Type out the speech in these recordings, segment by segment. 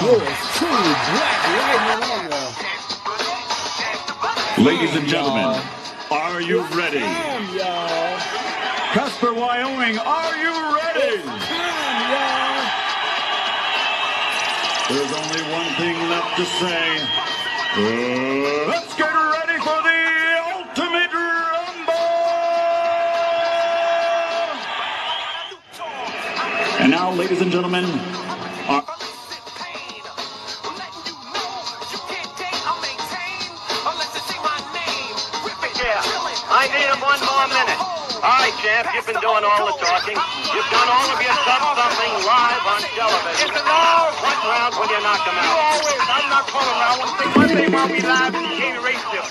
Yours truly, Black Lightning on there. Ladies and gentlemen, are you ready? Time, y'all. Casper, Wyoming, are you ready? Time, y'all. There's only one thing left to say. Let's get ready for the Ultimate Rumble! And now, ladies and gentlemen, I need him one more minute. All right, champ, you've been doing all the talking. You've done all of your something live on television. What round will you knock him out? You always, I'm not calling around. One thing while we live in the race deal.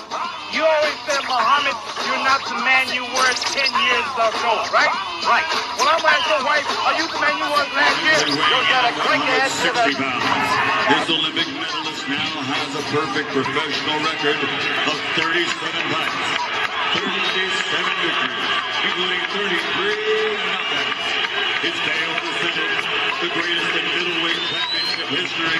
You always said, Muhammad, you're not the man you were 10 years ago, right? Right. Well, I'm asking your wife, are you the man you was last year? You got a quick ass to the... 60 pounds. This Olympic medalist now has a perfect professional record of 37 fights. 37 victories, including 33 knockouts. His KO descended the greatest in middleweight championship history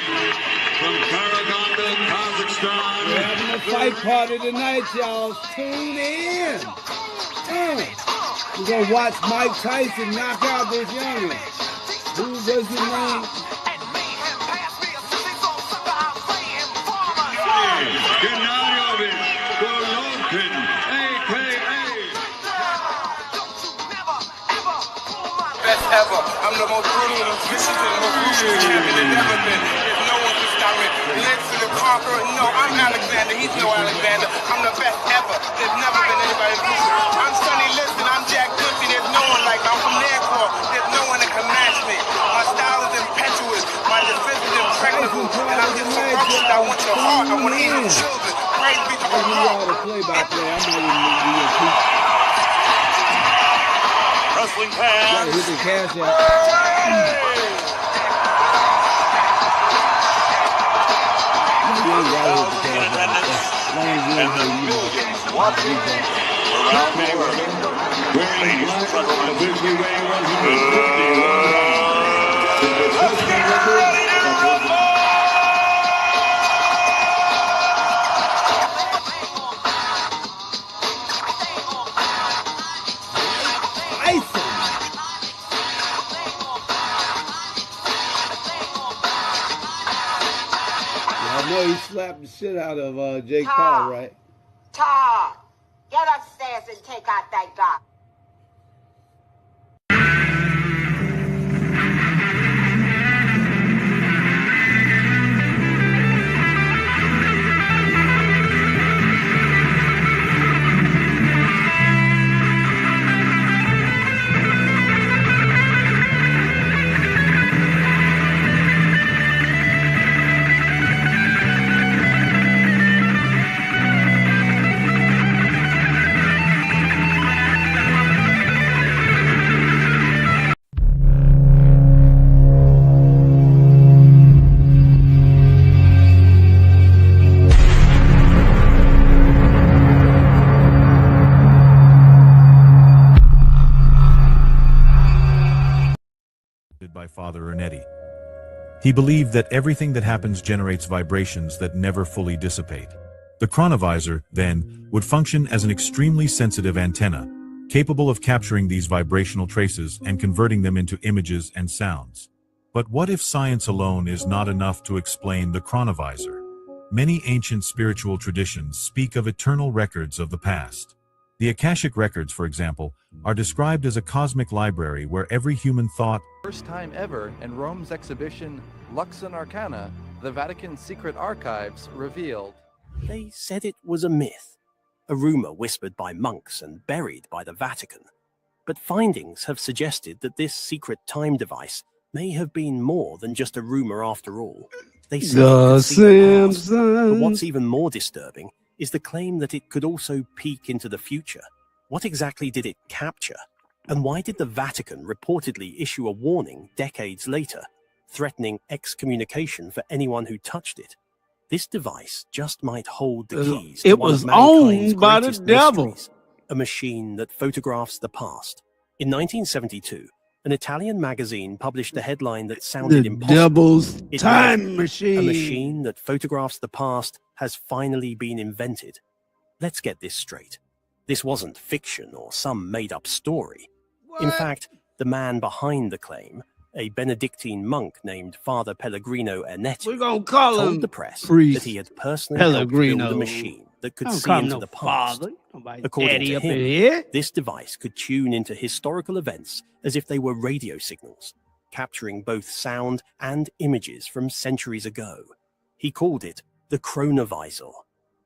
from Karaganda, Kazakhstan. We're having a fight party tonight, y'all. Tune in. We're going to watch Mike Tyson knock out this youngin. Who was his name? Gennadiyevich Golovkin, a.k.a. Best ever. I'm the most brutal and vicious and most ruthless champion there's ever been. There's no one to stop me. Lance the Conqueror. No, I'm Alexander. He's no Alexander. I'm the best ever. There's never been anybody ruthless. I'm Sonny Liston. I'm Jack Dempsey. There's no one like me. I'm from Nairclaw. There's no one that can match me. My style is impetuous. My defense is impregnable. And I'm just ferocious. I want your heart. I want to eat your children. Praise be to Allah. Play-by-play. I'm not even going to Wrestling fans. gotta hit the cash out. Watching around the world. Ladies and gentlemen, let's get ready to rumble! I know he slapped the shit out of Jake Paul, right? Todd, get upstairs and take out that guy. By Father Ernetti. He believed that everything that happens generates vibrations that never fully dissipate. The chronovisor, then, would function as an extremely sensitive antenna, capable of capturing these vibrational traces and converting them into images and sounds. But what if science alone is not enough to explain the chronovisor? Many ancient spiritual traditions speak of eternal records of the past. The Akashic records, for example, are described as a cosmic library where every human thought, first time ever in Rome's exhibition Lux and Arcana, the Vatican's secret archives revealed. They said it was a myth, a rumor whispered by monks and buried by the Vatican. But findings have suggested that this secret time device may have been more than just a rumor after all. They say it could see the past, but what's even more disturbing is the claim that it could also peek into the future. What exactly did it capture? And why did the Vatican reportedly issue a warning decades later, threatening excommunication for anyone who touched it? This device just might hold the keys to one of mankind's greatest mysteries, a machine that photographs the past. In 1972, An Italian magazine published a headline that sounded The impossible. devil's It time read, machine. "A machine that photographs the past has finally been invented." Let's get this straight. This wasn't fiction or some made-up story. In fact, the man behind the claim, a Benedictine monk named Father Pellegrino Ernetti, We're gonna call him told the press Priest that he had personally helped build Pellegrino. a machine that could Don't see call him into no the past. father. Nobody According daddy to up in him, here. this device could tune into historical events as if they were radio signals, capturing both sound and images from centuries ago. He called it the CHRONOVISOR.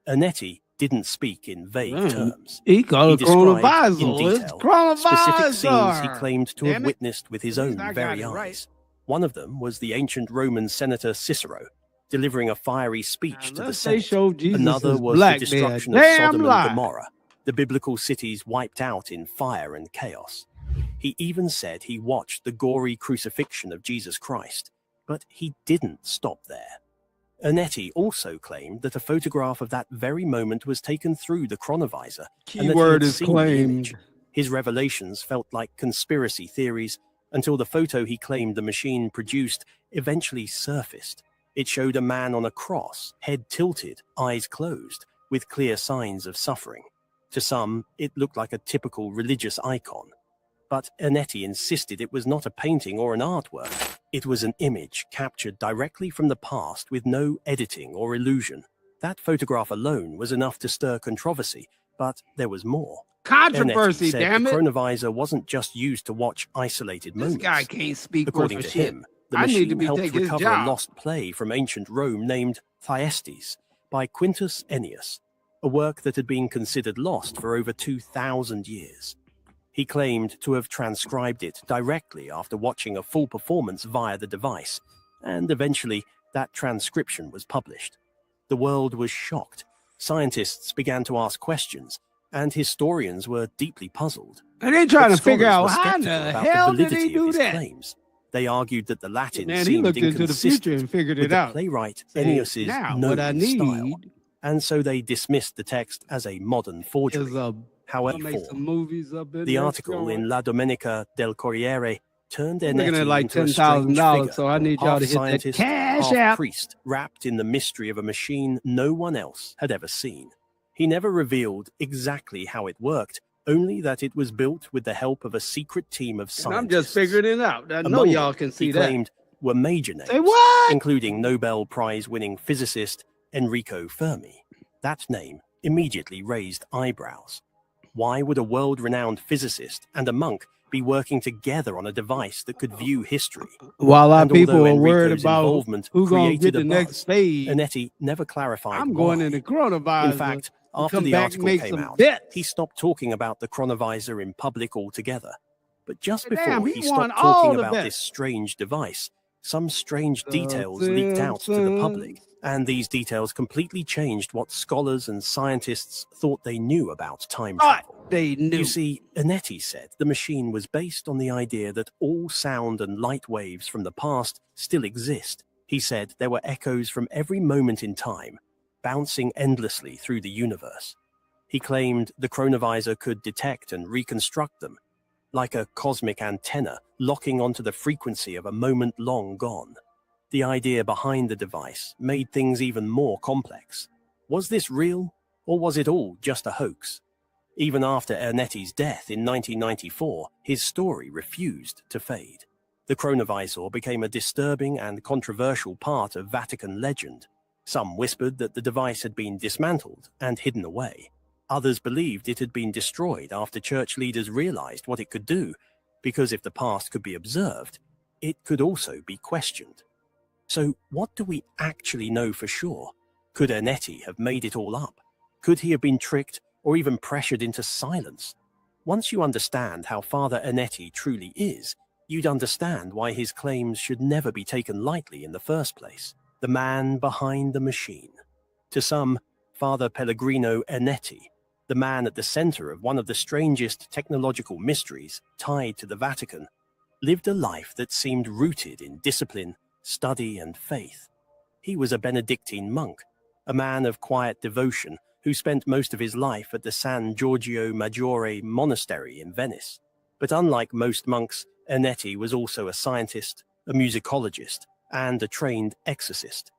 Ernetti didn't speak in vague terms. He called it described CHRONOVISOR. in It's detail CHRONOVISOR. specific scenes he claimed to have Damn it. witnessed with his At least own I got very it eyes. right. One of them was the ancient Roman senator Cicero, delivering a fiery speech to the Unless they Senate. show Jesus Another is was black, the they're a destruction of damn Sodom lie. and Gomorrah, the biblical cities wiped out in fire and chaos. He even said he watched the gory crucifixion of Jesus Christ, but he didn't stop there. Ernetti also claimed that a photograph of that very moment was taken through the chronovisor, and that he Keyword had is seen the claimed. image. His revelations felt like conspiracy theories until the photo he claimed the machine produced eventually surfaced. It showed a man on a cross, head tilted, eyes closed, with clear signs of suffering. To some, it looked like a typical religious icon. But Ernetti insisted it was not a painting or an artwork. It was an image captured directly from the past with no editing or illusion. That photograph alone was enough to stir controversy, but there was more. Controversy, Ernetti said damn the it. chronovisor wasn't just used to watch isolated This moments. guy can't speak According worth to a shit. him, the I need to machine be helped taking his recover a job. lost play from ancient Rome named Thyestes by Quintus Ennius, a work that had been considered lost for over 2,000 years. He claimed to have transcribed it directly after watching a full performance via the device, and eventually that transcription was published. The world was shocked. Scientists began to ask questions, and historians were deeply puzzled. And they're trying But to figure scholars out were how skeptical the about hell the did validity he do of his that? claims. They argued that the Latin Man, he seemed looked into the future inconsistent and figured with it the out. playwright Said, Ennius's now known what I need style, and so they dismissed the text as a modern forgery. is a However, make some movies up in the this article in joint. La Domenica del Corriere turned I'm looking Ernetti at like into a strange $10,000, figure, so I need y'all to half hit that scientist, cash half app. priest, wrapped in the mystery of a machine no one else had ever seen. He never revealed exactly how it worked, only that it was built with the help of a secret team of And scientists. I'm just figuring it out. I know Among y'all them, can see he that. claimed were major names, Say what? including Nobel Prize-winning physicist Enrico Fermi. That name immediately raised eyebrows. Why would a world-renowned physicist and a monk be working together on a device that could view history? While our And people although are worried Enrico's about involvement who's going to created get a the buzz, next phase, Ernetti never clarified I'm why. going in the coronavirus. In fact, after come the back article and make came some out, bets. he stopped talking about the chronovisor in public altogether. But just before Damn, he he stopped won all talking the about bets. this strange device, some strange details leaked out to the public, and these details completely changed what scholars and scientists thought they knew about time travel. They knew. You see, Ernetti said the machine was based on the idea that all sound and light waves from the past still exist. He said there were echoes from every moment in time, bouncing endlessly through the universe. He claimed the chronovisor could detect and reconstruct them, like a cosmic antenna locking onto the frequency of a moment long gone. The idea behind the device made things even more complex. Was this real, or was it all just a hoax? Even after Ernetti's death in 1994, his story refused to fade. The chronovisor became a disturbing and controversial part of Vatican legend. Some whispered that the device had been dismantled and hidden away. Others believed it had been destroyed after church leaders realized what it could do, because if the past could be observed, it could also be questioned. So what do we actually know for sure? Could Ernetti have made it all up? Could he have been tricked or even pressured into silence? Once you understand how Father Ernetti truly is, you'd understand why his claims should never be taken lightly in the first place. The man behind the machine. To some, Father Pellegrino Ernetti, the man at the center of one of the strangest technological mysteries tied to the Vatican, lived a life that seemed rooted in discipline, study, and faith. He was a Benedictine monk, a man of quiet devotion who spent most of his life at the San Giorgio Maggiore monastery in Venice. But unlike most monks, Ernetti was also a scientist, a musicologist, and a trained exorcist.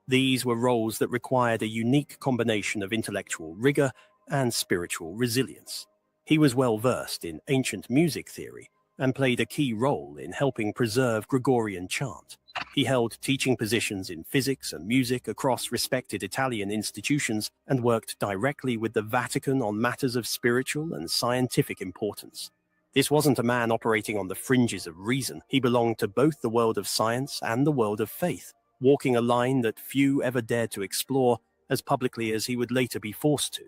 These were roles that required a unique combination of intellectual rigor and spiritual resilience. He was well versed in ancient music theory and played a key role in helping preserve Gregorian chant. He held teaching positions in physics and music across respected Italian institutions and worked directly with the Vatican on matters of spiritual and scientific importance. This wasn't a man operating on the fringes of reason. He belonged to both the world of science and the world of faith, walking a line that few ever dared to explore as publicly as he would later be forced to.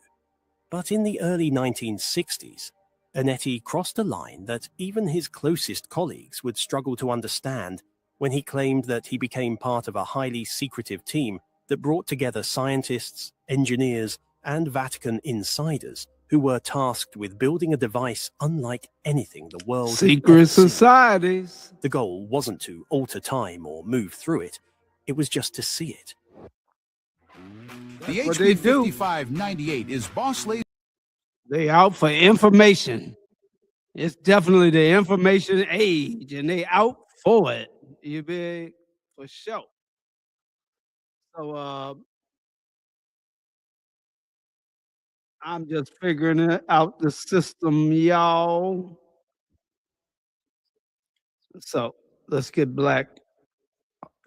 But in the early 1960s, Ernetti crossed a line that even his closest colleagues would struggle to understand when he claimed that he became part of a highly secretive team that brought together scientists, engineers, and Vatican insiders who were tasked with building a device unlike anything the world had ever Secret seen. societies. The goal wasn't to alter time or move through it. It was just to see it. The what they do. HP 5598 is Boss Lady. They out for information. It's definitely the information age, and they out for it. You big for sure. So I'm just figuring it out the system, y'all. So let's get black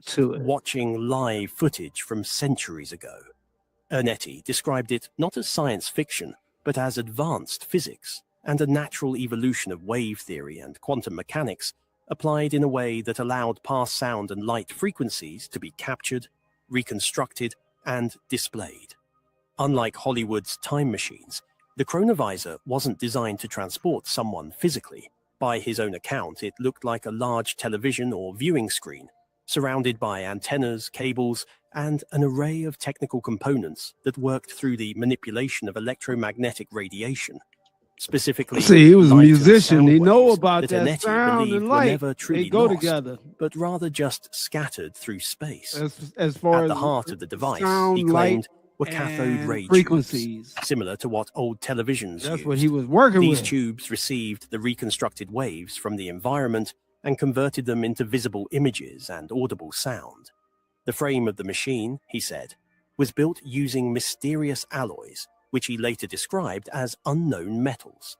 to it. Watching live footage from centuries ago, Ernetti described it not as science fiction, but as advanced physics and a natural evolution of wave theory and quantum mechanics applied in a way that allowed past sound and light frequencies to be captured, reconstructed, and displayed. Unlike Hollywood's time machines, the chronovisor wasn't designed to transport someone physically. By his own account, it looked like a large television or viewing screen, surrounded by antennas, cables, and an array of technical components that worked through the manipulation of electromagnetic radiation. Specifically, See, he was a light and musician. sound He know waves about that Ernetti sound believed and were light. never truly They go lost, together. but rather just scattered through space. As far At the as heart of the device, sound, he claimed, were light, cathode and ray frequencies. tubes, similar to what old televisions That's used. what he was working These with. tubes received the reconstructed waves from the environment and converted them into visible images and audible sound. The frame of the machine, he said, was built using mysterious alloys, which he later described as unknown metals.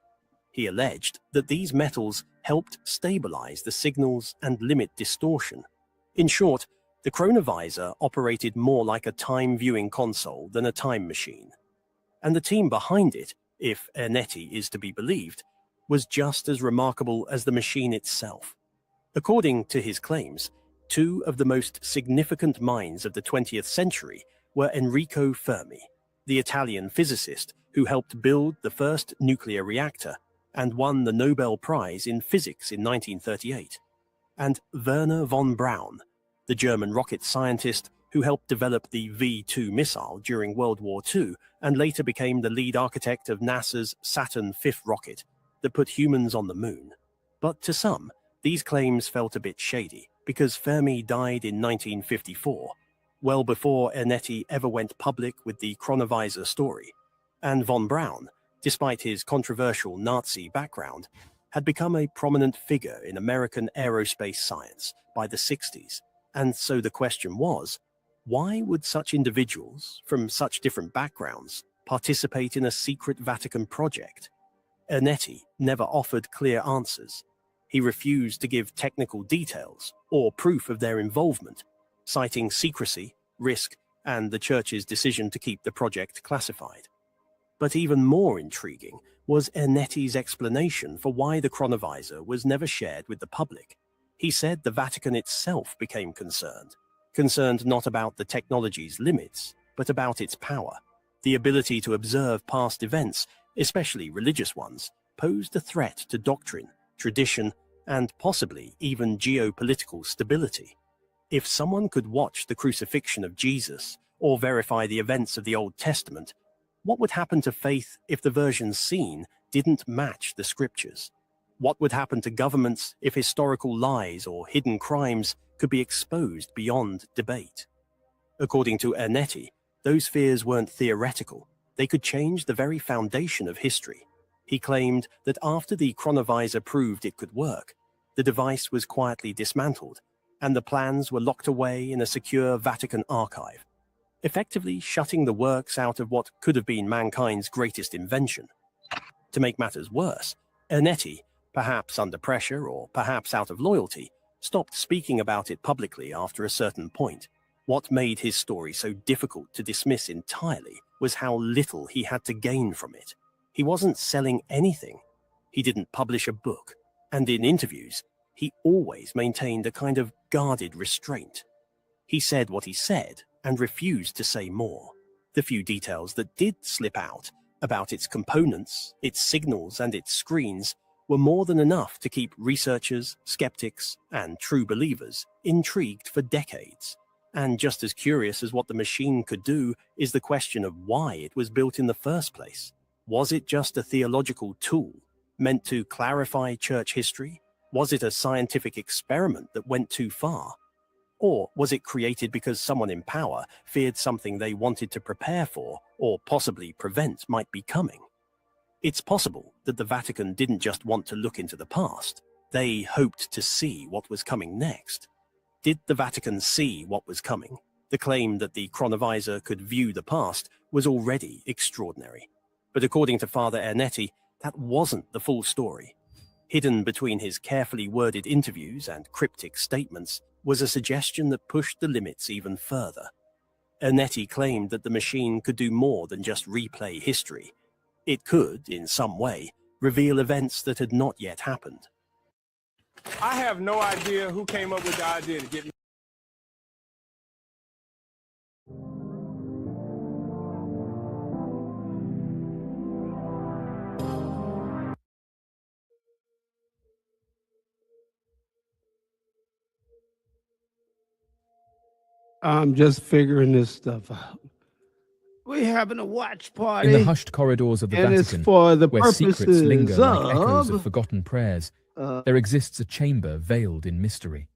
He alleged that these metals helped stabilize the signals and limit distortion. In short, the chronovisor operated more like a time viewing console than a time machine. And the team behind it, if Ernetti is to be believed, was just as remarkable as the machine itself. According to his claims, two of the most significant minds of the 20th century were Enrico Fermi, the Italian physicist who helped build the first nuclear reactor and won the Nobel Prize in Physics in 1938, and Werner von Braun, the German rocket scientist who helped develop the V-2 missile during World War II and later became the lead architect of NASA's Saturn V rocket that put humans on the moon. But to some, these claims felt a bit shady because Fermi died in 1954, well before Ernetti ever went public with the chronovisor story, and von Braun, despite his controversial Nazi background, had become a prominent figure in American aerospace science by the 60s. And so the question was, why would such individuals from such different backgrounds participate in a secret Vatican project? Ernetti never offered clear answers. He refused to give technical details or proof of their involvement, citing secrecy, risk, and the Church's decision to keep the project classified. But even more intriguing was Ernetti's explanation for why the chronovisor was never shared with the public. He said the Vatican itself became concerned not about the technology's limits, but about its power. The ability to observe past events, especially religious ones, posed a threat to doctrine, tradition, and possibly even geopolitical stability. If someone could watch the crucifixion of Jesus or verify the events of the Old Testament, what would happen to faith if the versions seen didn't match the scriptures? What would happen to governments if historical lies or hidden crimes could be exposed beyond debate? According to Ernetti, those fears weren't theoretical. They could change the very foundation of history. He claimed that after the chronovisor proved it could work, the device was quietly dismantled, and the plans were locked away in a secure Vatican archive, effectively shutting the works out of what could have been mankind's greatest invention. To make matters worse, Ernetti, perhaps under pressure or perhaps out of loyalty, stopped speaking about it publicly after a certain point. What made his story so difficult to dismiss entirely was how little he had to gain from it. He wasn't selling anything. He didn't publish a book, and in interviews, he always maintained a kind of guarded restraint. He said what he said and refused to say more. The few details that did slip out about its components, its signals, and its screens were more than enough to keep researchers, skeptics, and true believers intrigued for decades. And just as curious as what the machine could do is the question of why it was built in the first place. Was it just a theological tool meant to clarify church history? Was it a scientific experiment that went too far? Or was it created because someone in power feared something they wanted to prepare for or possibly prevent might be coming? It's possible that the Vatican didn't just want to look into the past. They hoped to see what was coming next. Did the Vatican see what was coming? The claim that the chronovisor could view the past was already extraordinary. But according to Father Ernetti, that wasn't the full story. Hidden between his carefully worded interviews and cryptic statements was a suggestion that pushed the limits even further. Ernetti claimed that the machine could do more than just replay history. It could, in some way, reveal events that had not yet happened. I have no idea who came up with the idea to get me. I'm just figuring this stuff out. We're having a watch party. In the hushed corridors of the and Vatican, it's for the where secrets linger like echoes of of forgotten prayers, there exists a chamber veiled in mystery.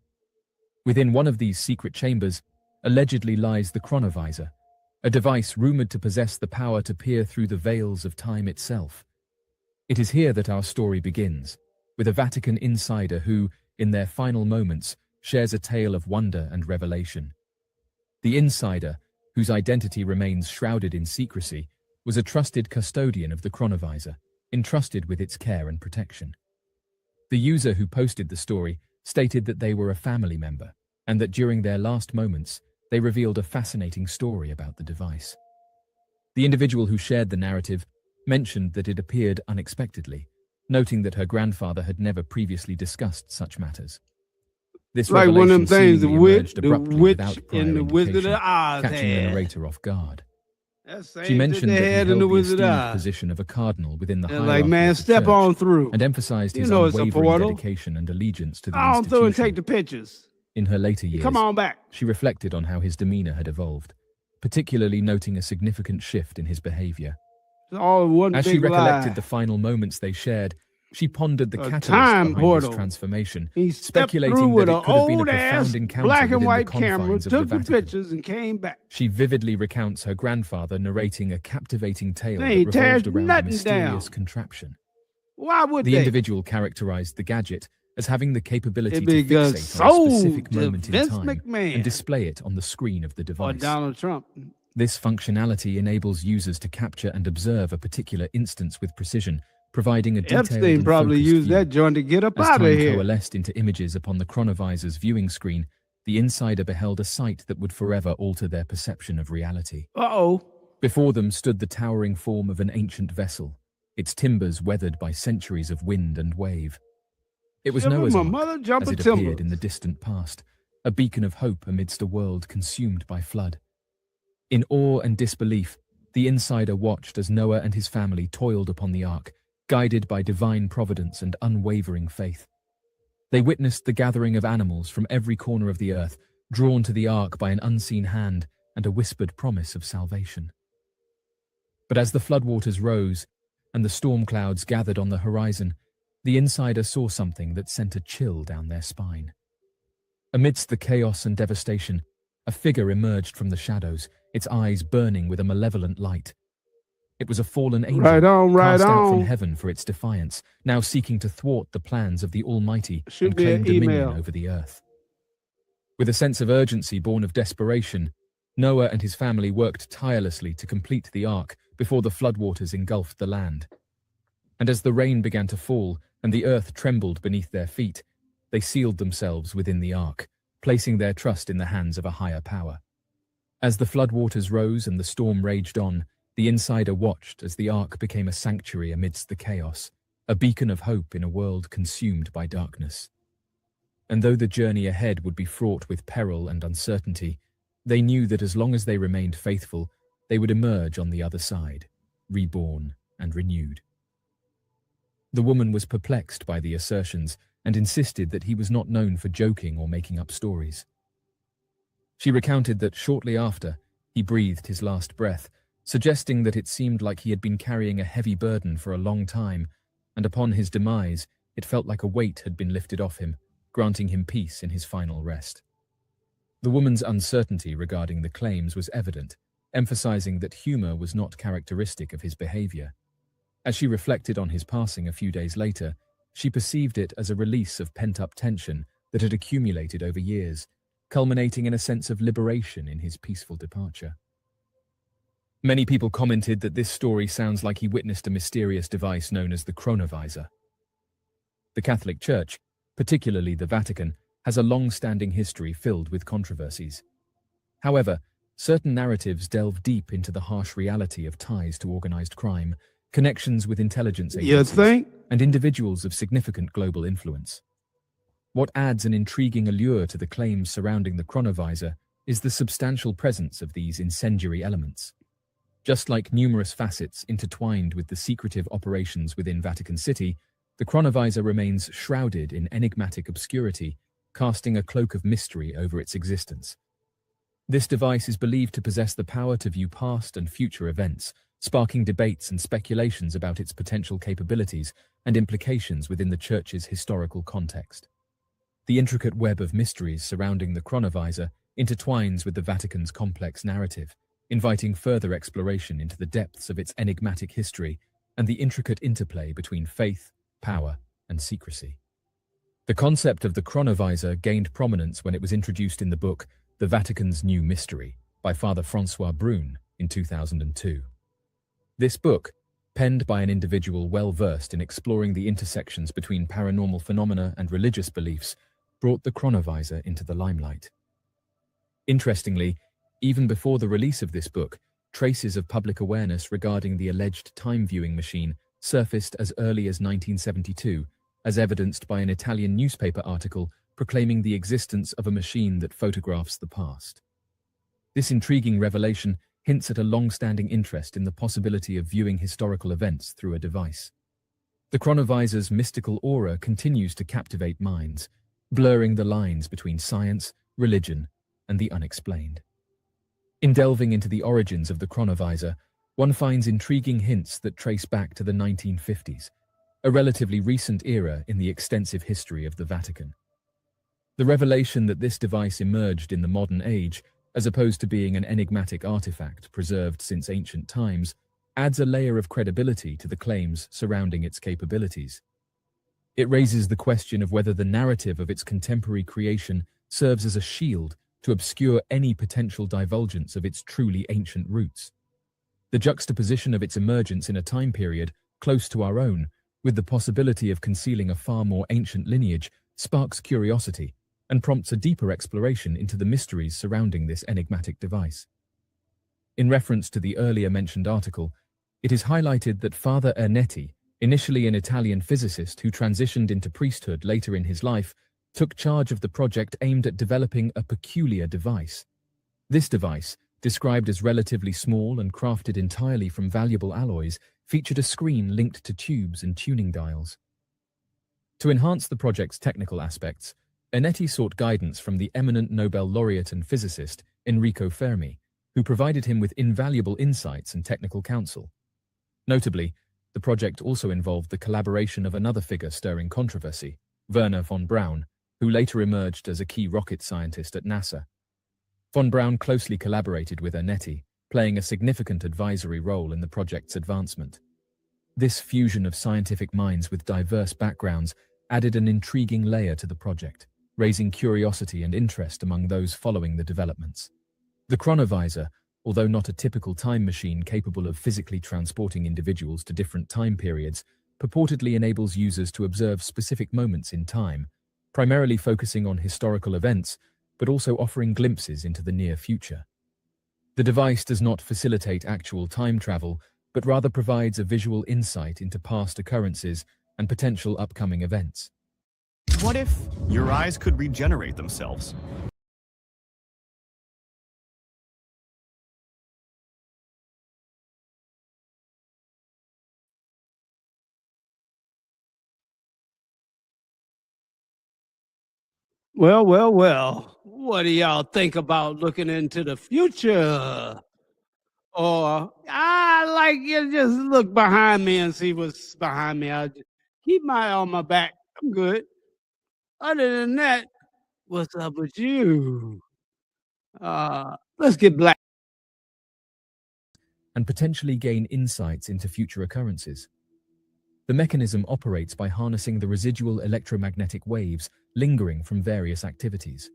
Within one of these secret chambers, allegedly lies the chronovisor, a device rumored to possess the power to peer through the veils of time itself. It is here that our story begins, with a Vatican insider who, in their final moments, shares a tale of wonder and revelation. The insider, whose identity remains shrouded in secrecy, was a trusted custodian of the chronovisor, entrusted with its care and protection. The user who posted the story stated that they were a family member, and that during their last moments, they revealed a fascinating story about the device. The individual who shared the narrative mentioned that it appeared unexpectedly, noting that her grandfather had never previously discussed such matters. This like one of them things the witch without prior and the Wizard of indication, Oz catching the had. narrator off guard. That She mentioned that he had held in the the Wizard esteemed of Oz. position of a cardinal within the They're hierarchy like, man, of the step church, on through. and emphasized You his know it's a unwavering portal. dedication and allegiance to the On through and institution. take the pictures. In her later years, Come on back. she reflected on how his demeanor had evolved, particularly noting a significant shift in his behavior. It's all one As big she recollected lie. the final moments they shared, she pondered the A catalyst time behind portal. his transformation, He stepped through speculating with that an it could have been a old ass profound encounter black and within white the camera, confines of took the the Vatican. pictures and came back. She vividly recounts her grandfather narrating a captivating tale They that tear revolved around a nothing mysterious down. contraption. Why would The they? individual characterized the gadget as having the capability It to because fixate on a sold specific to moment in Vince time McMahon and display it on the screen of the or device. Donald Trump. This functionality enables users to capture and observe a particular instance with precision, providing a detailed Epstein and probably focused used view. that joint to get up As out of time here. coalesced into images upon the chronovisor's viewing screen, the insider beheld a sight that would forever alter their perception of reality. Uh-oh. Before them stood the towering form of an ancient vessel, its timbers weathered by centuries of wind and wave. It was Shiver Noah's my Ark, mother, as jumping it appeared timbers. in the distant past, a beacon of hope amidst a world consumed by flood. In awe and disbelief, the insider watched as Noah and his family toiled upon the ark, guided by divine providence and unwavering faith. They witnessed the gathering of animals from every corner of the earth, drawn to the ark by an unseen hand and a whispered promise of salvation. But as the floodwaters rose and the storm clouds gathered on the horizon, the insider saw something that sent a chill down their spine. Amidst the chaos and devastation, a figure emerged from the shadows, its eyes burning with a malevolent light. It was a fallen angel, Right on, right cast out from on. heaven for its defiance, now seeking to thwart the plans of the Almighty Shoot and me claim an dominion email. over the earth. With a sense of urgency born of desperation, Noah and his family worked tirelessly to complete the ark before the floodwaters engulfed the land. And as the rain began to fall and the earth trembled beneath their feet, they sealed themselves within the ark, placing their trust in the hands of a higher power. As the floodwaters rose and the storm raged on, the insider watched as the ark became a sanctuary amidst the chaos, a beacon of hope in a world consumed by darkness. And though the journey ahead would be fraught with peril and uncertainty, they knew that as long as they remained faithful, they would emerge on the other side, reborn and renewed. The woman was perplexed by the assertions and insisted that he was not known for joking or making up stories. She recounted that shortly after, he breathed his last breath, suggesting that it seemed like he had been carrying a heavy burden for a long time, and upon his demise, it felt like a weight had been lifted off him, granting him peace in his final rest. The woman's uncertainty regarding the claims was evident, emphasizing that humor was not characteristic of his behavior. As she reflected on his passing a few days later, she perceived it as a release of pent-up tension that had accumulated over years, culminating in a sense of liberation in his peaceful departure. Many people commented that this story sounds like he witnessed a mysterious device known as the CHRONOVISOR. The Catholic Church, particularly the Vatican, has a long-standing history filled with controversies. However, certain narratives delve deep into the harsh reality of ties to organized crime, connections with intelligence agencies, and individuals of significant global influence. What adds an intriguing allure to the claims surrounding the CHRONOVISOR is the substantial presence of these incendiary elements. Just like numerous facets intertwined with the secretive operations within Vatican City, the CHRONOVISOR remains shrouded in enigmatic obscurity, casting a cloak of mystery over its existence. This device is believed to possess the power to view past and future events, sparking debates and speculations about its potential capabilities and implications within the Church's historical context. The intricate web of mysteries surrounding the CHRONOVISOR intertwines with the Vatican's complex narrative, inviting further exploration into the depths of its enigmatic history and the intricate interplay between faith, power, and secrecy. The concept of the CHRONOVISOR gained prominence when it was introduced in the book The Vatican's New Mystery by Father Francois Brune in 2002. This book, penned by an individual well-versed in exploring the intersections between paranormal phenomena and religious beliefs, brought the CHRONOVISOR into the limelight. Interestingly, even before the release of this book, traces of public awareness regarding the alleged time-viewing machine surfaced as early as 1972, as evidenced by an Italian newspaper article proclaiming the existence of a machine that photographs the past. This intriguing revelation hints at a long-standing interest in the possibility of viewing historical events through a device. The CHRONOVISOR's mystical aura continues to captivate minds, blurring the lines between science, religion, and the unexplained. In delving into the origins of the CHRONOVISOR, one finds intriguing hints that trace back to the 1950s, a relatively recent era in the extensive history of the Vatican. The revelation that this device emerged in the modern age, as opposed to being an enigmatic artifact preserved since ancient times, adds a layer of credibility to the claims surrounding its capabilities. It raises the question of whether the narrative of its contemporary creation serves as a shield to obscure any potential divulgence of its truly ancient roots. The juxtaposition of its emergence in a time period close to our own, with the possibility of concealing a far more ancient lineage, sparks curiosity and prompts a deeper exploration into the mysteries surrounding this enigmatic device. In reference to the earlier mentioned article, it is highlighted that Father Ernetti, initially an Italian physicist who transitioned into priesthood later in his life, took charge of the project aimed at developing a peculiar device. This device, described as relatively small and crafted entirely from valuable alloys, featured a screen linked to tubes and tuning dials. To enhance the project's technical aspects, Ernetti sought guidance from the eminent Nobel laureate and physicist Enrico Fermi, who provided him with invaluable insights and technical counsel. Notably, the project also involved the collaboration of another figure stirring controversy, Wernher von Braun, who later emerged as a key rocket scientist at NASA. Von Braun closely collaborated with Ernetti, playing a significant advisory role in the project's advancement. This fusion of scientific minds with diverse backgrounds added an intriguing layer to the project, raising curiosity and interest among those following the developments. The CHRONOVISOR, although not a typical time machine capable of physically transporting individuals to different time periods, purportedly enables users to observe specific moments in time, primarily focusing on historical events, but also offering glimpses into the near future. The device does not facilitate actual time travel, but rather provides a visual insight into past occurrences and potential upcoming events. What if your eyes could regenerate themselves? Well, well, well. What do y'all think about looking into the future? Or I like you just look behind me and see what's behind me. I'll just keep my eye on my back. I'm good. Other than that, what's up with you? Let's get black. And potentially gain insights into future occurrences. The mechanism operates by harnessing the residual electromagnetic waves lingering from various activities.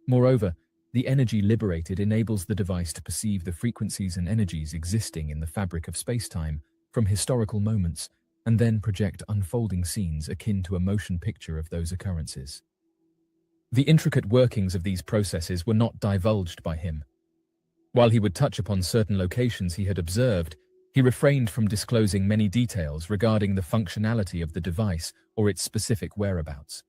Moreover, the energy liberated enables the device to perceive the frequencies and energies existing in the fabric of space-time from historical moments and then project unfolding scenes akin to a motion picture of those occurrences. The intricate workings of these processes were not divulged by him. While he would touch upon certain locations he had observed, he refrained from disclosing many details regarding the functionality of the device or its specific whereabouts.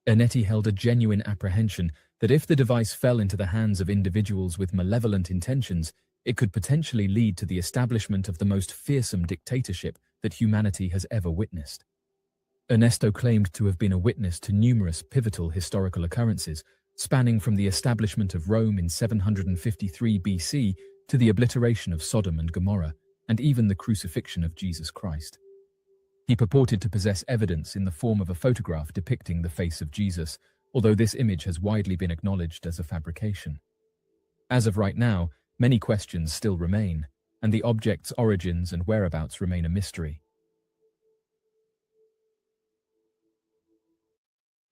Ernetti held a genuine apprehension that if the device fell into the hands of individuals with malevolent intentions, it could potentially lead to the establishment of the most fearsome dictatorship that humanity has ever witnessed. Ernesto claimed to have been a witness to numerous pivotal historical occurrences, spanning from the establishment of Rome in 753 BC to the obliteration of Sodom and Gomorrah, and even the crucifixion of Jesus Christ. He purported to possess evidence in the form of a photograph depicting the face of Jesus, although this image has widely been acknowledged as a fabrication. As of right now, many questions still remain, and the object's origins and whereabouts remain a mystery.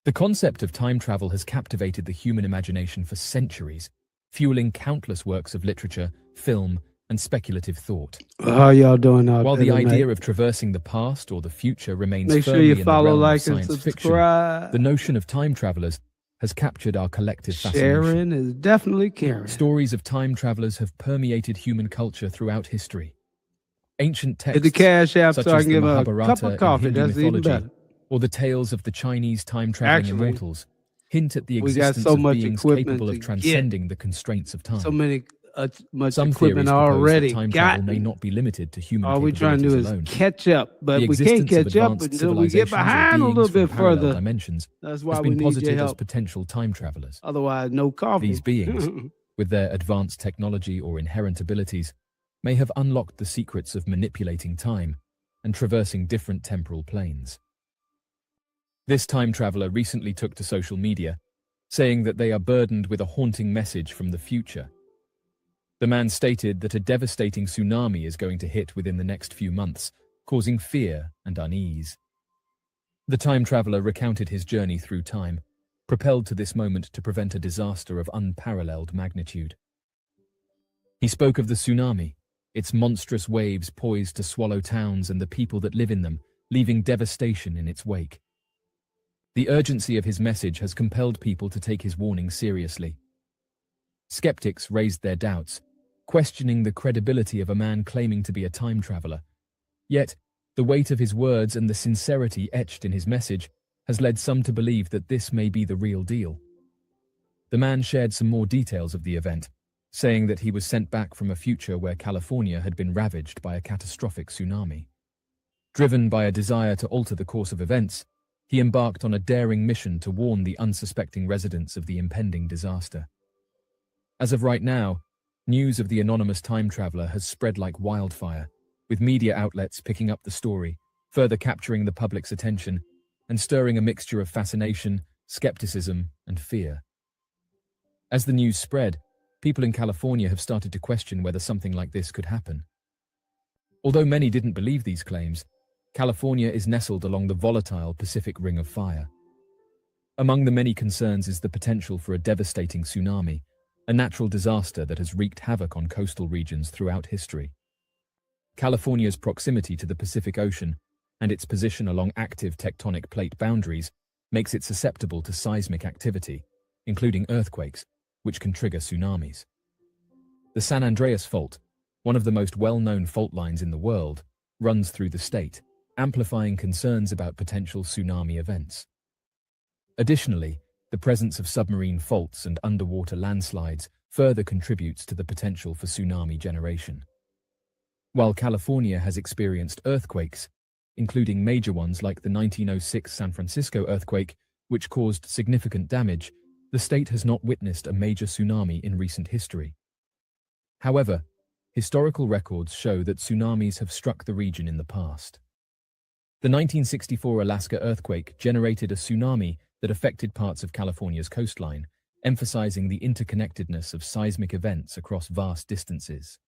The concept of time travel has captivated the human imagination for centuries, fueling countless works of literature, film, and speculative thought. How y'all doing out While there the tonight? idea of traversing the past or the future remains Make sure firmly you in the follow, realm like, of and science fiction, subscribe. the notion of time travelers has captured our collective fascination. Sharing is definitely caring. Stories of time travelers have permeated human culture throughout history. Ancient texts, Hit the Cash App such so I as can the give a Mahabharata cup of coffee. in Hindu That's even mythology, better. or the tales of the Chinese time-traveling Actually, immortals, hint at the we got existence so of much beings equipment capable to of get transcending the constraints of time. so much Some equipment theories propose already that time travel may gotten. not be limited to human All we trying to do capabilities is alone. catch up, but The we can't existence of catch up advanced until we get civilizations or behind a beings little from bit parallel further. dimensions That's why has we been need your posited as help. potential time travelers. Otherwise, no coffee. These beings, with their advanced technology or inherent abilities, may have unlocked the secrets of manipulating time and traversing different temporal planes. This time traveler recently took to social media, saying that they are burdened with a haunting message from the future. The man stated that a devastating tsunami is going to hit within the next few months, causing fear and unease. The time traveler recounted his journey through time, propelled to this moment to prevent a disaster of unparalleled magnitude. He spoke of the tsunami, its monstrous waves poised to swallow towns and the people that live in them, leaving devastation in its wake. The urgency of his message has compelled people to take his warning seriously. Skeptics raised their doubts, questioning the credibility of a man claiming to be a time traveler. Yet, the weight of his words and the sincerity etched in his message has led some to believe that this may be the real deal. The man shared some more details of the event, saying that he was sent back from a future where California had been ravaged by a catastrophic tsunami. Driven by a desire to alter the course of events, he embarked on a daring mission to warn the unsuspecting residents of the impending disaster. As of right now, news of the anonymous time traveler has spread like wildfire, with media outlets picking up the story, further capturing the public's attention and stirring a mixture of fascination, skepticism, and fear. As the news spread, people in California have started to question whether something like this could happen. Although many didn't believe these claims, California is nestled along the volatile Pacific Ring of Fire. Among the many concerns is the potential for a devastating tsunami, a natural disaster that has wreaked havoc on coastal regions throughout history. California's proximity to the Pacific Ocean and its position along active tectonic plate boundaries makes it susceptible to seismic activity, including earthquakes, which can trigger tsunamis. The San Andreas Fault, one of the most well-known fault lines in the world, runs through the state, amplifying concerns about potential tsunami events. Additionally, the presence of submarine faults and underwater landslides further contributes to the potential for tsunami generation. While California has experienced earthquakes, including major ones like the 1906 San Francisco earthquake, which caused significant damage, the state has not witnessed a major tsunami in recent history. However, historical records show that tsunamis have struck the region in the past. The 1964 Alaska earthquake generated a tsunami that affected parts of California's coastline, emphasizing the interconnectedness of seismic events across vast distances.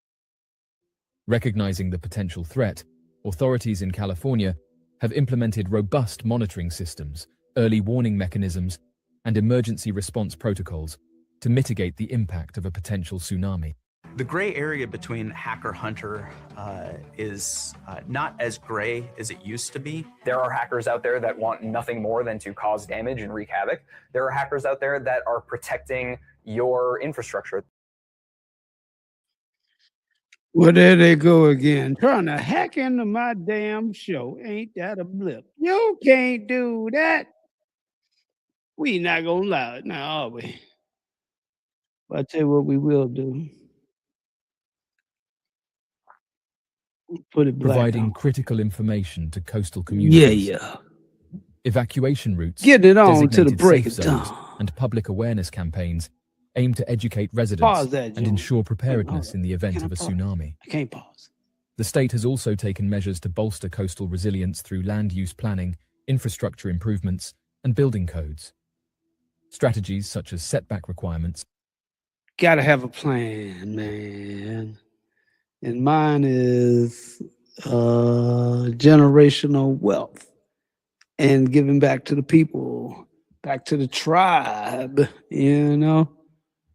Recognizing the potential threat, authorities in California have implemented robust monitoring systems, early warning mechanisms, and emergency response protocols to mitigate the impact of a potential tsunami. The gray area between hacker-hunter is not as gray as it used to be. There are hackers out there that want nothing more than to cause damage and wreak havoc. There are hackers out there that are protecting your infrastructure. Well, there they go again, trying to hack into my damn show. Ain't that a blip? You can't do that. We not gonna allow it now, are we? But I'll tell you what we will do. Put it black Providing on. critical information to coastal communities. Yeah. Evacuation routes, Getting it on to the designated break safe of zones, dawn. and public awareness campaigns aim to educate Pause residents that, and John. ensure preparedness Hold in the event Can of I a pause? tsunami. I can't pause. The state has also taken measures to bolster coastal resilience through land use planning, infrastructure improvements, and building codes. Strategies such as setback requirements. Gotta have a plan, man. And mine is generational wealth and giving back to the people, back to the tribe, you know,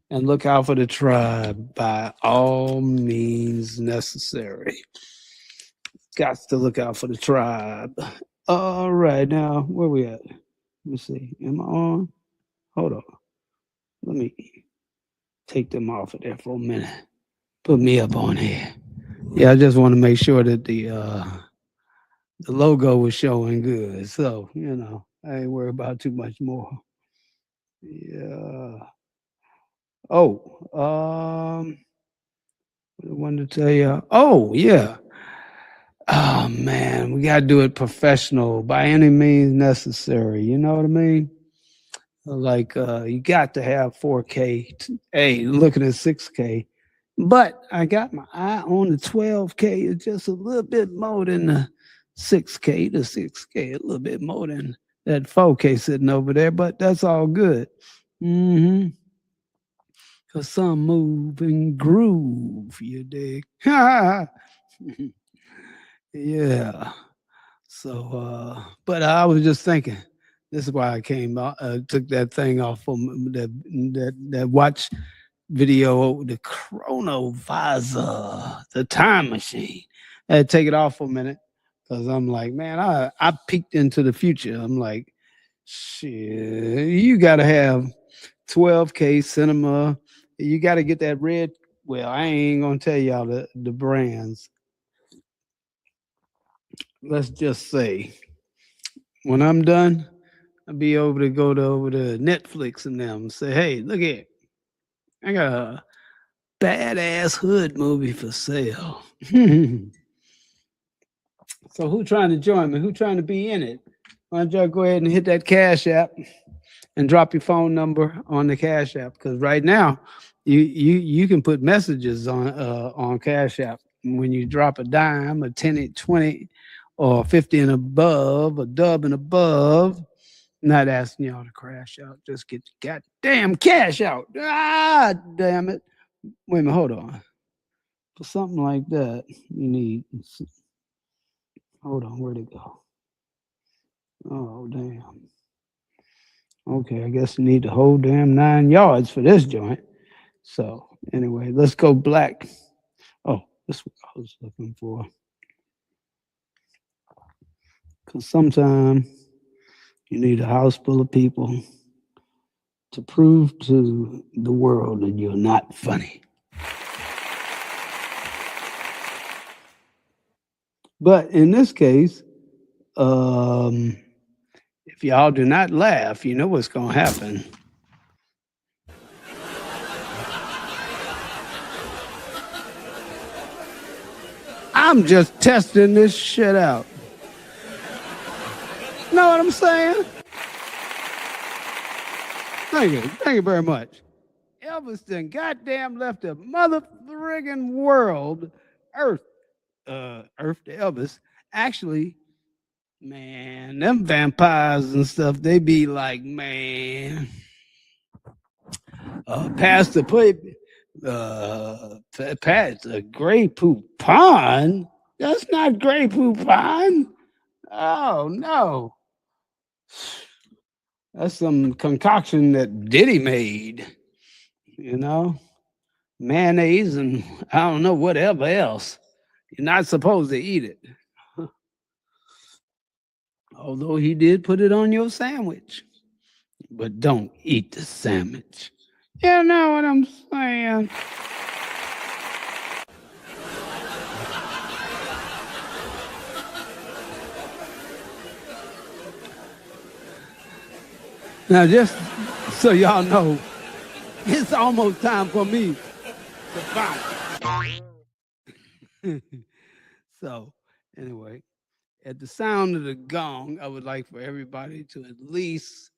and look out for the tribe by all means necessary. Got to look out for the tribe. All right, now where we at? Let me see. Am I on? Hold on. Let me take them off of there for a minute. Put me up on here. Yeah, I just want to make sure that the logo was showing good. So, you know, I ain't worried about too much more. Yeah. Oh, I wanted to tell you. Oh, yeah. Oh man, we gotta do it professional by any means necessary. You know what I mean? Like you got to have 4K. Hey, looking at 6K. But I got my eye on the 12K. It's just a little bit more than the 6K. The 6K, a little bit more than that 4K sitting over there, but that's all good. Cause some move and groove, you dig? Yeah. So, but I was just thinking, this is why I came out, took that thing off from that watch video, the CHRONOVISOR, the time machine. I had to take it off for a minute because I'm like, man, I peeked into the future. I'm like, shit, you got to have 12K cinema. You got to get that red. Well, I ain't going to tell y'all the brands. Let's just say when I'm done, I'll be able to go over to Netflix and them and say, hey, look here. I got a badass hood movie for sale. So who trying to join me? Who trying to be in it? Why don't y'all go ahead and hit that Cash App and drop your phone number on the Cash App? Because right now, you can put messages on Cash App. When you drop a dime, a 10, 20, or 50 and above, a dub and above, not asking y'all to crash out. Just get the goddamn cash out. Ah, damn it. Wait a minute, hold on. For something like that, you need. Hold on, where'd it go? Oh, damn. Okay, I guess you need the whole damn 9 yards for this joint. So, anyway, let's go black. Oh, this is what I was looking for. Because sometimes you need a house full of people to prove to the world that you're not funny. But in this case, if y'all do not laugh, you know what's going to happen. I'm just testing this shit out. Know what I'm saying? Thank you very much. Elvis done goddamn left the mother friggin' world, Earth to Elvis. Actually, man, them vampires and stuff, they be like, man, Pastor Grey Poupon? That's not Grey Poupon. Oh, no. That's some concoction that Diddy made, you know? Mayonnaise and I don't know, whatever else. You're not supposed to eat it. Although he did put it on your sandwich. But don't eat the sandwich. You know what I'm saying? Now, just so y'all know, it's almost time for me to bounce. So, anyway, at the sound of the gong, I would like for everybody to at least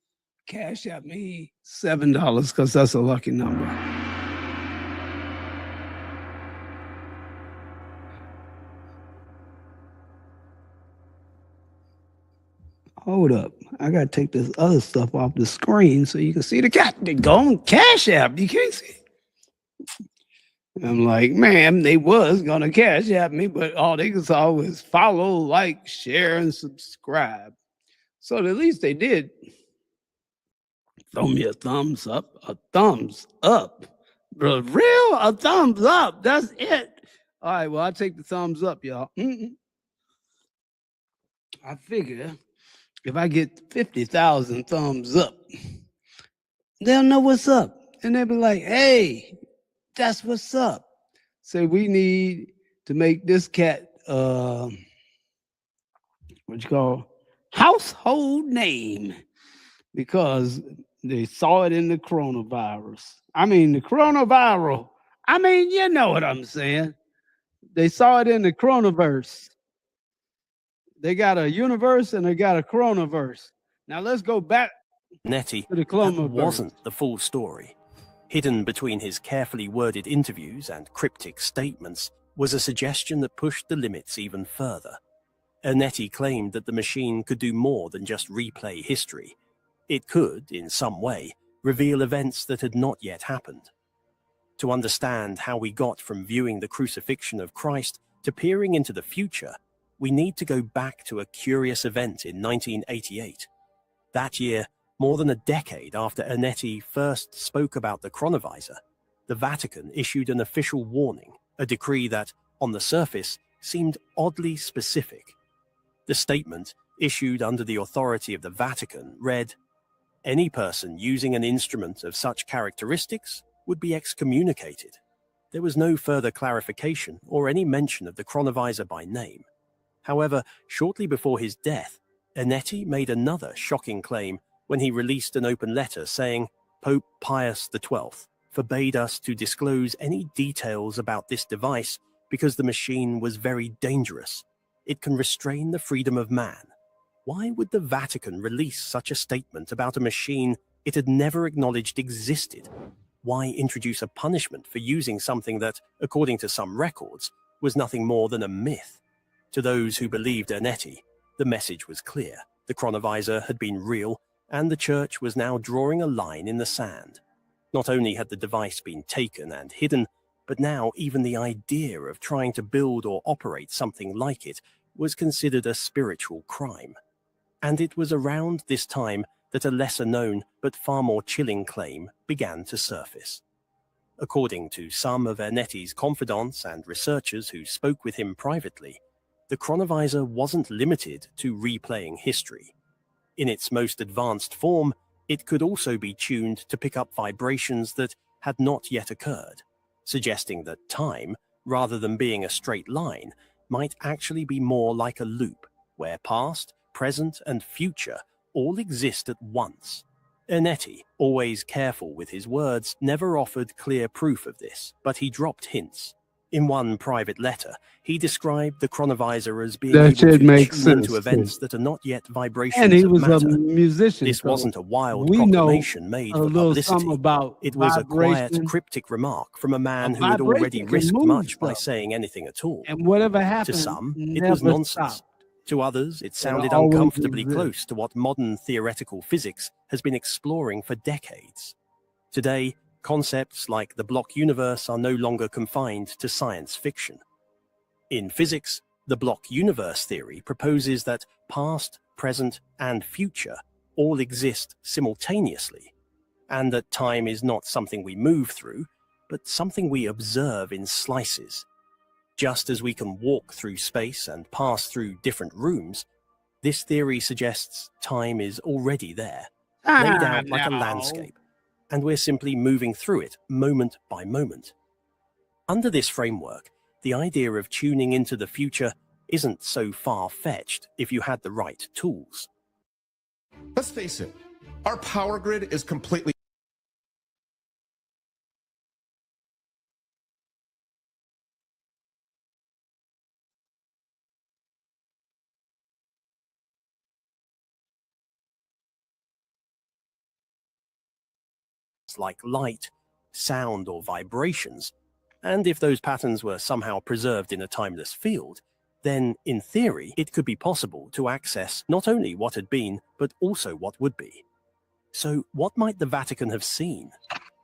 cash out me $7 because that's a lucky number. Hold up. I got to take this other stuff off the screen so you can see the gong cash app. You can't see. I'm like, man, they was going to cash app me, but all they could saw was follow, like, share, and subscribe. So at least they did throw me a thumbs up. A thumbs up. Bro, real? A thumbs up. That's it. All right, well, I'll take the thumbs up, y'all. I figure if I get 50,000 thumbs up, they'll know what's up. And they'll be like, hey, that's what's up. So we need to make this cat, what you call, household name because they saw it in the coronavirus. I mean, the coronavirus. I mean, you know what I'm saying. They saw it in the coronavirus. They got a universe and they got a coronavirse. Now let's go back Nettie, to the that coronavirus. wasn't the full story. Hidden between his carefully worded interviews and cryptic statements was a suggestion that pushed the limits even further. Ernetti claimed that the machine could do more than just replay history. It could, in some way, reveal events that had not yet happened. To understand how we got from viewing the crucifixion of Christ to peering into the future, we need to go back to a curious event in 1988. That year, more than a decade after Ernetti first spoke about the chronovisor, the Vatican issued an official warning, a decree that, on the surface, seemed oddly specific. The statement, issued under the authority of the Vatican, read, "Any person using an instrument of such characteristics would be excommunicated." There was no further clarification or any mention of the chronovisor by name. However, shortly before his death, Ernetti made another shocking claim when he released an open letter saying, Pope Pius XII forbade us to disclose any details about this device because the machine was very dangerous. It can restrain the freedom of man. Why would the Vatican release such a statement about a machine it had never acknowledged existed? Why introduce a punishment for using something that, according to some records, was nothing more than a myth? To those who believed Ernetti, the message was clear. The chronovisor had been real, and the church was now drawing a line in the sand. Not only had the device been taken and hidden, but now even the idea of trying to build or operate something like it was considered a spiritual crime. And it was around this time that a lesser-known but far more chilling claim began to surface. According to some of Ernetti's confidants and researchers who spoke with him privately, the chronovisor wasn't limited to replaying history. In its most advanced form, it could also be tuned to pick up vibrations that had not yet occurred, suggesting that time, rather than being a straight line, might actually be more like a loop, where past, present, and future all exist at once. Ernetti, always careful with his words, never offered clear proof of this, but he dropped hints. In one private letter, he described the chronovisor as being able to tune into events that are not yet vibrations and he of was matter. a musician. This so wasn't a wild we know proclamation made a for little publicity. something about It was a quiet, vibration. cryptic remark from a man A who had already vibration can risked move much by stuff. saying anything at all. And whatever To happened, some, it never was nonsense. stopped. To others, it sounded always uncomfortably exist. close to what modern theoretical physics has been exploring for decades. Today, concepts like the block universe are no longer confined to science fiction. In physics, the block universe theory proposes that past, present, and future all exist simultaneously, and that time is not something we move through, but something we observe in slices. Just as we can walk through space and pass through different rooms, this theory suggests time is already there, laid out like a landscape, and we're simply moving through it moment by moment. Under this framework, the idea of tuning into the future isn't so far-fetched if you had the right tools. Let's face it, our power grid is completely like light, sound, or vibrations, and if those patterns were somehow preserved in a timeless field, then, in theory, it could be possible to access not only what had been, but also what would be. So, what might the Vatican have seen?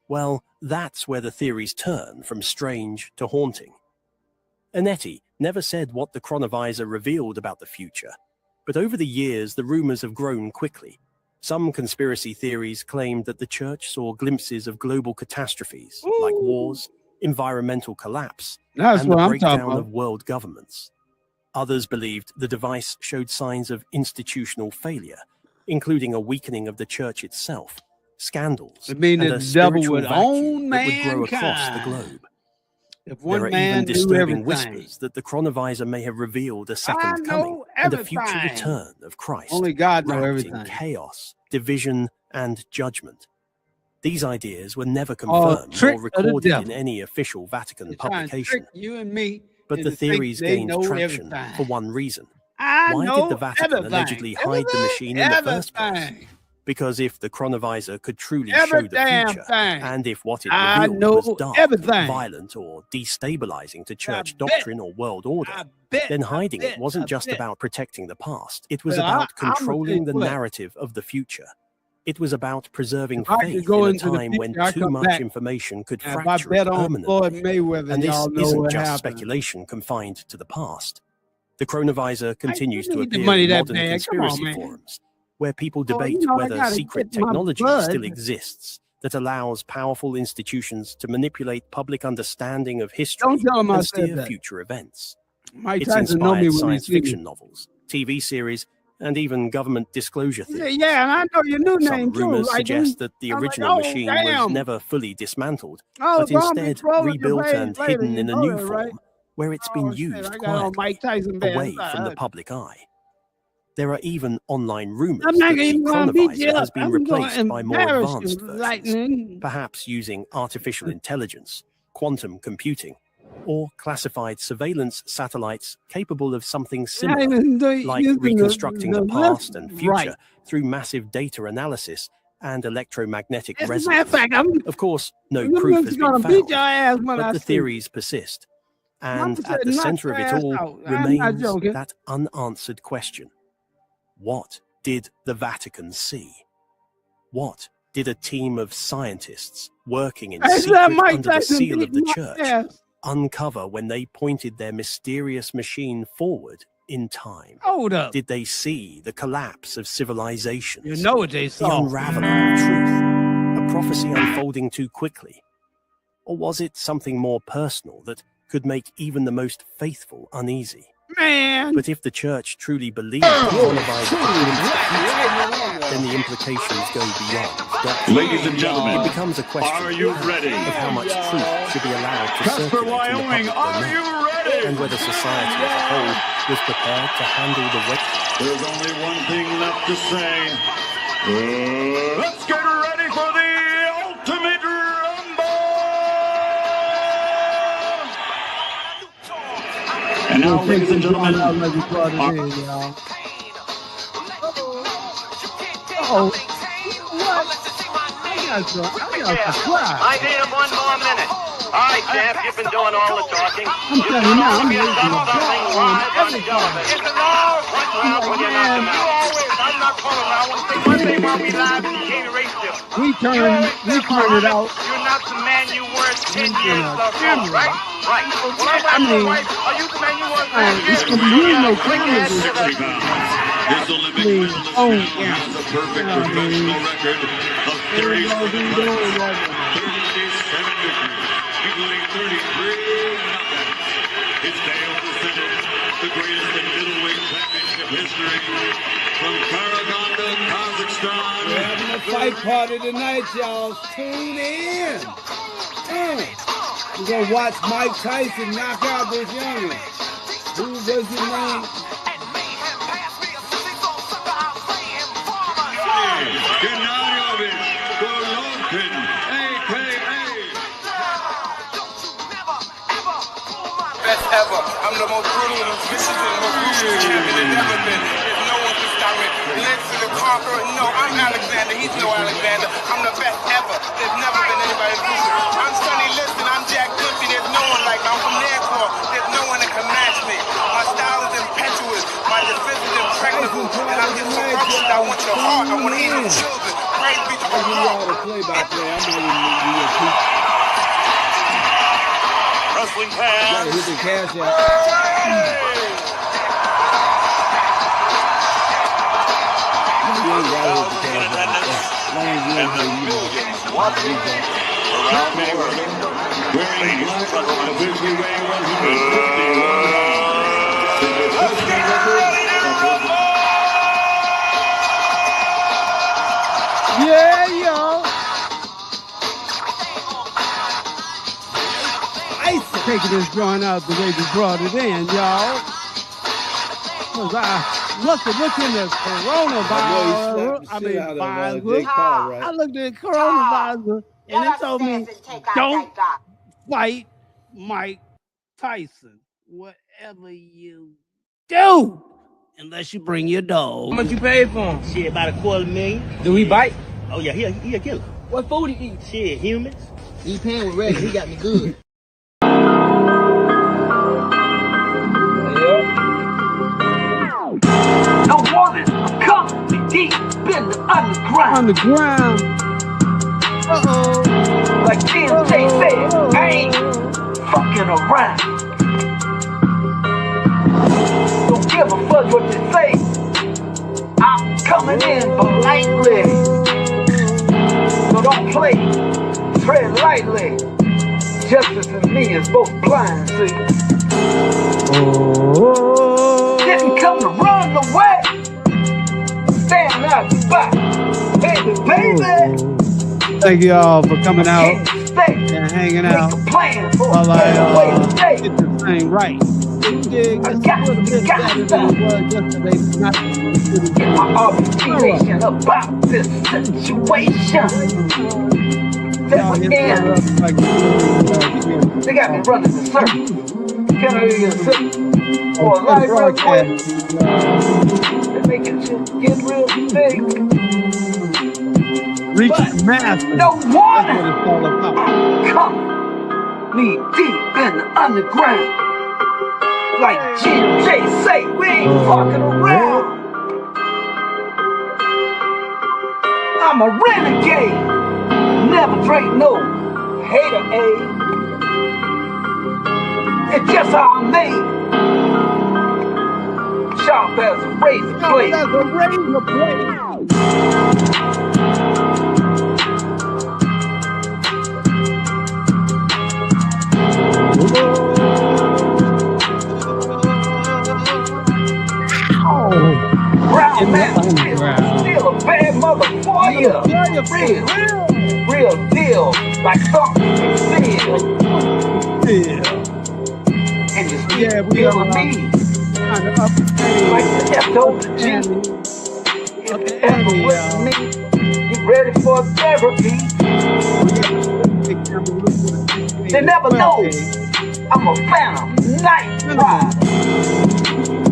Well, that's where the theories turn from strange to haunting. Ernetti never said what the chronovisor revealed about the future, but over the years the rumors have grown quickly. Some conspiracy theories claimed that the Church saw glimpses of global catastrophes, like wars, environmental collapse, That's and the what I'm breakdown talking of about. world governments. Others believed the device showed signs of institutional failure, including a weakening of the Church itself, scandals, I mean, and the a devil spiritual would vacuum own that would grow across the mankind. globe. If There one are man even knew disturbing everything, whispers that the chronovisor may have revealed a I second coming know and a future everything. return of Christ, Only God knows wrapped everything. in chaos, division, and judgment. These ideas were never All confirmed trick or of the recorded in devil. any official Vatican They're trying to publication, trick you and me but the into thinking theories they gained know traction everything. for one reason. I Why know did the Vatican everything. allegedly hide the machine in the first place? Because if the chronovisor could truly Every show the damn future, thing. and if what it I revealed know was dark, everything. violent, or destabilizing to church bet. doctrine or world order, then hiding it wasn't just about protecting the past. It was Well, about I'ma tell controlling you the what. narrative of the future. It was about preserving If I could faith go in a into the time when future, I too come much back, information could and if I fracture bet it on permanently. Floyd Mayweather, And this y'all know isn't what just happened. speculation confined to the past. The chronovisor continues to need the appear money in that modern bad. Come on, conspiracy man. forums, where people Oh, debate you know, I whether gotta secret get my technology blood. still exists that allows powerful institutions to manipulate public understanding of history Don't tell 'em I and said steer that. future events. Mike It's Tyson know me inspired when he science see me. fiction novels, TV series, and even government disclosure Yeah, theories. yeah, and I know your new Some name too. rumors Like, suggest that the I'm like, original oh, machine was damn. never fully dismantled, Oh, but it's gonna be instead trolling your rebuilt page and later. hidden You in a know new that, form, right? where it's Oh, been shit, used I got on quietly, Mike Tyson band. away from the public eye. There are even online rumors I'm that not the even gonna beat you chronovisor has up. been I'm gonna replaced by more embarrass you, advanced versions, Lightning. perhaps using artificial intelligence, quantum computing, or classified surveillance satellites capable of something similar, like reconstructing the past and future through massive data analysis and electromagnetic As a matter of resonance. fact, Of course, no I'm proof just has gonna been beat your found, ass when I but the see you. theories persist. And Mama at the said, knock center of your it ass all out. I'm not remains joking. that unanswered question. What did the Vatican see? What did a team of scientists working in Hey, secret that Mike under the Tyson seal of beat the my church ass. uncover when they pointed their mysterious machine forward in time? Hold up. Did they see the collapse of civilizations? You know what they The saw. unraveling of truth? A prophecy unfolding too quickly? Or was it something more personal that could make even the most faithful uneasy? Man. But if the church truly believed the coronavirus, then the implications go beyond doctrine. Ladies and gentlemen, it becomes a question are you ready? of how much truth should be allowed to Casper, circulate Wyoming, in the are public you domain, ready? and whether society as a whole was prepared to handle the weight. There's only one thing left to say. Let's get ready for the ultimate rumble! And now, ladies and gentlemen, I need him one more minute. All right, champ, you've been doing all the talking. You've telling done you, all I'm of your losing stuff, something live on television. It's a law. What round will you knock him You out? always, I'm not calling around. One day while we live in Katy Racing. We turned it out. You're not the man you were 10 years ago, right? Right. When I I mean, wife, are you the man you were 10 years it's ago? gonna be you, no cameras. 60 pounds. This Olympic Please. medalist Oh, now yeah. has a perfect professional record of 37 fights, 37 victories, including 33 knockouts. It's Dale descended, the greatest in middleweight championship history, from Karaganda, Kazakhstan. We're having a fight party tonight, y'all. Tune in. We're gonna watch Mike Tyson knock out this youngin. Who was his name? Gennadiyevich Golovkin, a.k.a. Best ever. I'm the most brutal and vicious and most ruthless champion there's ever been. There's no one to stop me. Lance the Conqueror. No, I'm Alexander. He's no Alexander. I'm the best ever. There's never been anybody ruthless. I'm Sonny Liston. I'm Jack Dempsey. There's no one like me. I'm from Nairclaw. There's no one that can match me. My style is impetuous. My defense is impregnable. And I'm just so ferocious. I want your heart. I want to eat your children. Praise be to God. Wrestling fans. Gotta hit the cash out. Watching around the world. Wearing black on officially weighing 150 Let's get ready to rumble! Yeah, yo. Ice taking this drawing out the way we brought it in, y'all. Cause I look in the coronavirus. I mean, virus. I looked at coronavirus and it told me, don't fight Mike Tyson. Whatever you do, unless you bring your dog. How much you paid for him? Shit, about $250,000. Do he bite? Oh yeah, he a killer. What food he eat? Shit, humans. He paying with regular. He got me good. No warning, I'm coming deep in the underground. Underground. Uh-oh. Like TNT said, I ain't fucking around. Don't give a fuck what they say. I'm coming in politely. So don't play, tread lightly. Justice and me is both blind, see. Didn't come to run away. Stand out the spot. Baby, baby. Thank you all for coming out and hanging out while I get this thing right. I got get my observation about this situation. That's they got me running the circle. Can I get a sip? Or a light real quick? They're making shit get real big. Reach the master. No water. That's what it's all about. Come, knee deep in the underground. Like GJ say, we ain't fucking around. I'm a renegade. Never drink no haterade. It's just how I'm made. Sharp as a razor blade. Sharp as a razor blade. Brown man, still a bad mother for you. Real deal, like something you feel. And you still feeling me. Like the F to the G. If you ever with me, get ready for therapy. They never know I'm a phantom night rider.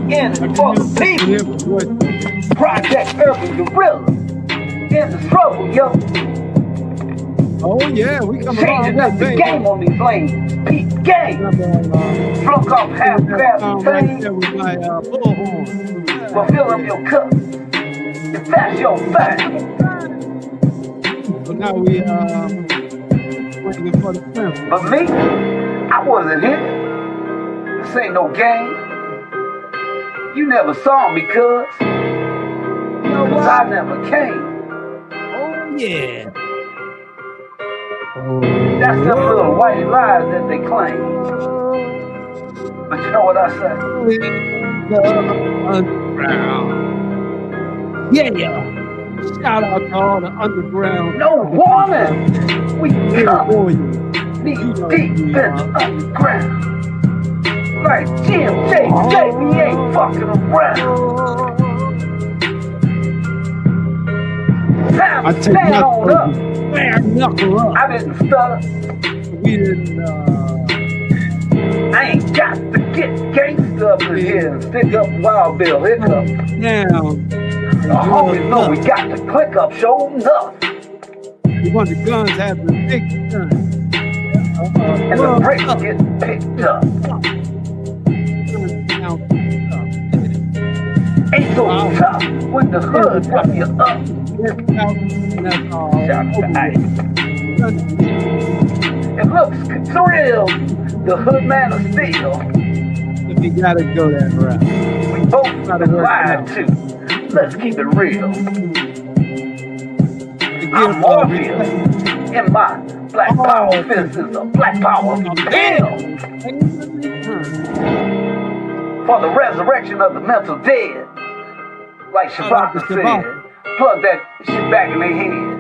In it for the people. Project Urban Gorilla. In the trouble, yo. Oh yeah, we come changing up the game on these lanes. Peak game. Flunk off half crab and thing. Well, fill up your cup. If that's your fact. So now we waiting for the film. But me, I wasn't here. This ain't no game. You never saw me, cuz. Cause I never came. Oh yeah. That's them little white lies that they claim. But you know what I say? Underground. Yeah. Shout out to all the underground. No warning. We come knee deep in the underground. Like Jim J, we ain't fucking around. Time to stand on up. Knuckle up. I didn't stutter. We didn't. I ain't got to get gangsta up in here and stick up Wild Bill Hiccup. Down. The homies know we got to click up, show enough. We want the guns have the big guns. And the bricks get picked up. Ain't so tough when the hood rough you up. Shout to Ice. It looks thrill, the hood man of steel. If you gotta go that route. We both lied too. Let's keep it real. I'm Morpheus. In my black power fist is a black power pill. For the resurrection of the mental dead. Like Shabbat said, plug that shit back in their head.